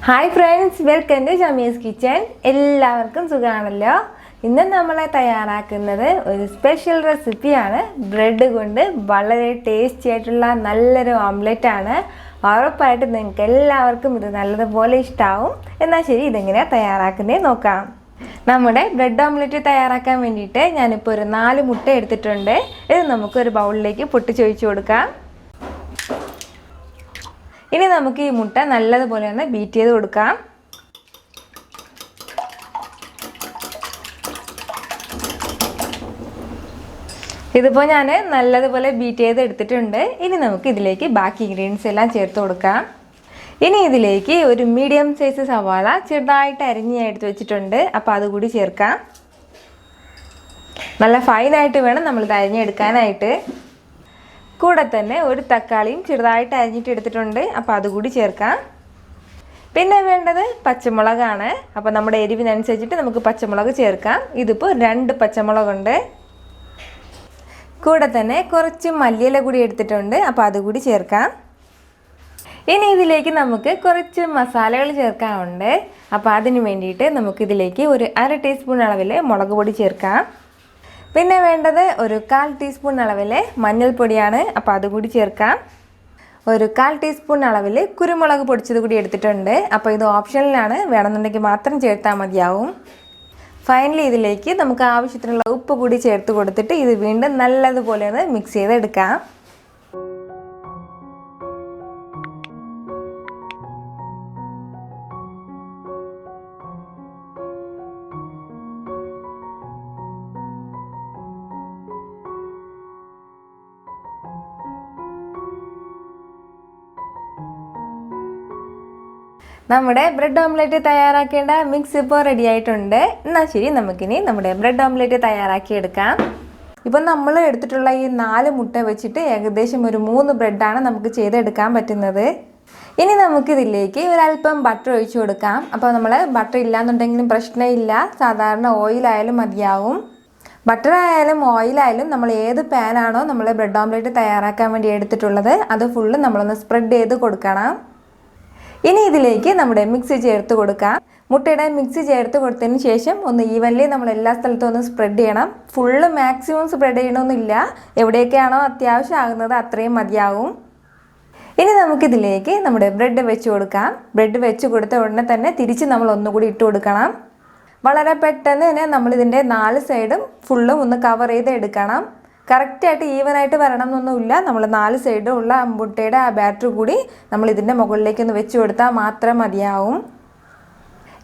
Hi friends, welcome to Shamees kitchen. എല്ലാവർക്കും സുഖമാണല്ലോ. ഇന്ന് നമ്മൾ തയ്യാറാക്കുന്നത് ഒരു സ്പെഷ്യൽ റെസിപ്പിയാണ്. ബ്രെഡ് കൊണ്ട് വളരെ ടേസ്റ്റി ആയിട്ടുള്ള നല്ലൊരു ഓംലെറ്റ് ആണ്. ഉറപ്പായിട്ട് നിങ്ങൾക്ക് എല്ലാവർക്കും ഇത് നല്ലതുപോലെ ഇഷ്ടമാവും. എന്നാൽ ശരി, ഇതെങ്ങനെയാണ് തയ്യാറാക്കുന്നത് നോക്കാം. നമ്മുടെ ബ്രെഡ് ഓംലെറ്റ് തയ്യാറാക്കാൻ വേണ്ടിയിട്ട് ഞാനിപ്പോൾ ഒരു 4 മുട്ട എടുത്തിട്ടുണ്ട്. ഇത് നമുക്കൊരു ബൗളിലേക്ക് പൊട്ടിച്ചൊഴിച്ച് കൊടുക്കാം. ഇനി നമുക്ക് ഈ മുട്ട നല്ലതുപോലെ ഒന്ന് ബീറ്റ് ചെയ്ത് കൊടുക്കാം. ഇതിപ്പോൾ ഞാൻ നല്ലതുപോലെ ബീറ്റ് ചെയ്ത് എടുത്തിട്ടുണ്ട്. ഇനി നമുക്ക് ഇതിലേക്ക് ബാക്കി ഇൻഗ്രീഡിയൻസ് എല്ലാം ചേർത്ത് കൊടുക്കാം. ഇനി ഇതിലേക്ക് ഒരു മീഡിയം സൈസ് സവാള ചെറുതായിട്ട് അരിഞ്ഞ് എടുത്ത് വെച്ചിട്ടുണ്ട്. അപ്പോൾ അതുകൂടി ചേർക്കാം. നല്ല ഫൈനായിട്ട് വേണം നമ്മളിത് അരിഞ്ഞെടുക്കാനായിട്ട്. കൂടെ തന്നെ ഒരു തക്കാളിയും ചെറുതായിട്ട് അരിഞ്ഞിട്ട് എടുത്തിട്ടുണ്ട്. അപ്പോൾ അതുകൂടി ചേർക്കാം. പിന്നെ വേണ്ടത് പച്ചമുളകാണ്. അപ്പോൾ നമ്മുടെ എരിവിനനുസരിച്ചിട്ട് നമുക്ക് പച്ചമുളക് ചേർക്കാം. ഇതിപ്പോൾ 2 പച്ചമുളകുണ്ട്. കൂടെ തന്നെ കുറച്ച് മല്ലിയില കൂടി എടുത്തിട്ടുണ്ട്. അപ്പോൾ അതുകൂടി ചേർക്കാം. ഇനി ഇതിലേക്ക് നമുക്ക് കുറച്ച് മസാലകൾ ചേർക്കാനുണ്ട്. അപ്പോൾ അതിന് വേണ്ടിയിട്ട് നമുക്കിതിലേക്ക് ഒരു 1/2 ടീസ്പൂൺ അളവിൽ മുളക് പൊടി ചേർക്കാം. പിന്നെ വേണ്ടത് ഒരു 1/4 ടീസ്പൂൺ അളവിൽ മഞ്ഞൾപ്പൊടിയാണ്. അപ്പോൾ അതുകൂടി ചേർക്കാം. ഒരു 1/4 ടീസ്പൂൺ അളവിൽ കുരുമുളക് പൊടിച്ചത് കൂടി എടുത്തിട്ടുണ്ട്. അപ്പോൾ ഇത് ഓപ്ഷനിലാണ്, വേണമെന്നുണ്ടെങ്കിൽ മാത്രം ചേർത്താൽ മതിയാവും. ഫൈനലി ഇതിലേക്ക് നമുക്ക് ആവശ്യത്തിനുള്ള ഉപ്പ് കൂടി ചേർത്ത് കൊടുത്തിട്ട് ഇത് വീണ്ടും നല്ലതുപോലെ ഒന്ന് മിക്സ് ചെയ്തെടുക്കാം. നമ്മുടെ ബ്രെഡ് ഓംലെറ്റ് തയ്യാറാക്കേണ്ട മിക്സ് ഇപ്പോൾ റെഡി ആയിട്ടുണ്ട്. എന്നാൽ ശരി, നമുക്കിനി നമ്മുടെ ബ്രെഡ് ഓംലെറ്റ് തയ്യാറാക്കിയെടുക്കാം. ഇപ്പം നമ്മൾ എടുത്തിട്ടുള്ള ഈ 4 മുട്ട വെച്ചിട്ട് ഏകദേശം ഒരു 3 ബ്രെഡാണ് നമുക്ക് ചെയ്തെടുക്കാൻ പറ്റുന്നത്. ഇനി നമുക്കിതിലേക്ക് ഒരല്പം ബട്ടർ ഒഴിച്ചു കൊടുക്കാം. അപ്പോൾ നമ്മൾ ബട്ടർ ഇല്ലാന്നുണ്ടെങ്കിലും പ്രശ്നമില്ല, സാധാരണ ഓയിലായാലും മതിയാവും. ബട്ടർ ആയാലും ഓയിലായാലും നമ്മൾ ഏത് പാനാണോ നമ്മൾ ബ്രെഡ് ഓംലെറ്റ് തയ്യാറാക്കാൻ വേണ്ടി എടുത്തിട്ടുള്ളത് അത് ഫുള്ള് നമ്മളൊന്ന് സ്പ്രെഡ് ചെയ്ത് കൊടുക്കണം. ഇനി ഇതിലേക്ക് നമ്മുടെ മിക്സ് ചേർത്ത് കൊടുക്കാം. മുട്ടയുടെ മിക്സ് ചേർത്ത് കൊടുത്തതിന് ശേഷം ഒന്ന് ഈവൻലി നമ്മൾ എല്ലാ സ്ഥലത്തും ഒന്ന് സ്പ്രെഡ് ചെയ്യണം. ഫുള്ള് മാക്സിമം സ്പ്രെഡ് ചെയ്യണമെന്നില്ല, എവിടെയൊക്കെയാണോ അത്യാവശ്യം ആകുന്നത് അത്രയും മതിയാവും. ഇനി നമുക്കിതിലേക്ക് നമ്മുടെ ബ്രെഡ് വെച്ച് കൊടുക്കാം. ബ്രെഡ് വെച്ച് കൊടുത്ത ഉടനെ തന്നെ തിരിച്ച് നമ്മൾ ഒന്നുകൂടി ഇട്ട് കൊടുക്കണം. വളരെ പെട്ടെന്ന് തന്നെ നമ്മളിതിൻ്റെ 4 സൈഡും ഫുള്ളും ഒന്ന് കവർ ചെയ്ത് എടുക്കണം. കറക്റ്റായിട്ട് ഈവനായിട്ട് വരണം എന്നൊന്നുമില്ല. നമ്മൾ 4 സൈഡും ഉള്ള മുട്ടയുടെ ആ ബാറ്റർ കൂടി നമ്മൾ ഇതിൻ്റെ മുകളിലേക്ക് ഒന്ന് വെച്ച് കൊടുത്താൽ മാത്രം മതിയാവും.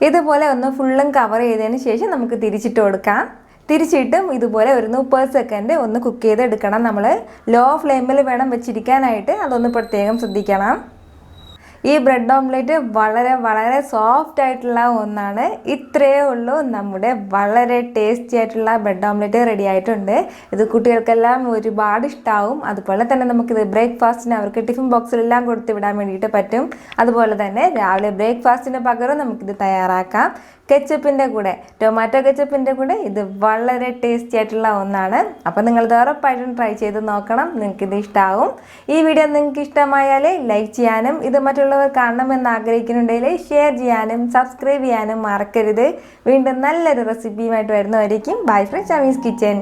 ഇതുപോലെ ഒന്ന് ഫുള്ളും കവർ ചെയ്തതിന് ശേഷം നമുക്ക് തിരിച്ചിട്ട് കൊടുക്കാം. തിരിച്ചിട്ടും ഇതുപോലെ ഒരു 30 സെക്കൻഡ് ഒന്ന് കുക്ക് ചെയ്തെടുക്കണം. നമ്മൾ ലോ ഫ്ലെയിമിൽ വേണം വെച്ചിരിക്കാനായിട്ട്, അതൊന്ന് പ്രത്യേകം ശ്രദ്ധിക്കണം. ഈ ബ്രെഡ് ഓംലെറ്റ് വളരെ വളരെ സോഫ്റ്റ് ആയിട്ടുള്ള ഒന്നാണ്. ഇത്രയേ ഉള്ളൂ, നമ്മുടെ വളരെ ടേസ്റ്റി ആയിട്ടുള്ള ബ്രെഡ് ഓംലെറ്റ് റെഡി ആയിട്ടുണ്ട്. ഇത് കുട്ടികൾക്കെല്ലാം ഒരുപാട് ഇഷ്ടമാവും. അതുപോലെ തന്നെ നമുക്കിത് ബ്രേക്ക്ഫാസ്റ്റിന് അവർക്ക് ടിഫിൻ ബോക്സിലെല്ലാം കൊടുത്ത് വിടാൻ വേണ്ടിയിട്ട് പറ്റും. അതുപോലെ തന്നെ രാവിലെ ബ്രേക്ക്ഫാസ്റ്റിന് പകരം നമുക്കിത് തയ്യാറാക്കാം. കെച്ചപ്പിൻ്റെ കൂടെ, ടൊമാറ്റോ കെച്ചപ്പിൻ്റെ കൂടെ ഇത് വളരെ ടേസ്റ്റി ആയിട്ടുള്ള ഒന്നാണ്. അപ്പോൾ നിങ്ങളിത് ഉറപ്പായിട്ടും ട്രൈ ചെയ്ത് നോക്കണം, നിങ്ങൾക്കിത് ഇഷ്ടമാവും. ഈ വീഡിയോ നിങ്ങൾക്ക് ഇഷ്ടമായാൽ ലൈക്ക് ചെയ്യാനും ഇത് മറ്റുള്ളവർ കാണണമെന്ന് ആഗ്രഹിക്കുന്നുണ്ടെങ്കിൽ ഷെയർ ചെയ്യാനും സബ്സ്ക്രൈബ് ചെയ്യാനും മറക്കരുത്. വീണ്ടും നല്ലൊരു റെസിപ്പിയുമായിട്ട് വരുന്നവരേക്കും ബൈ ഫ്രം ഷമീസ് കിച്ചൻ.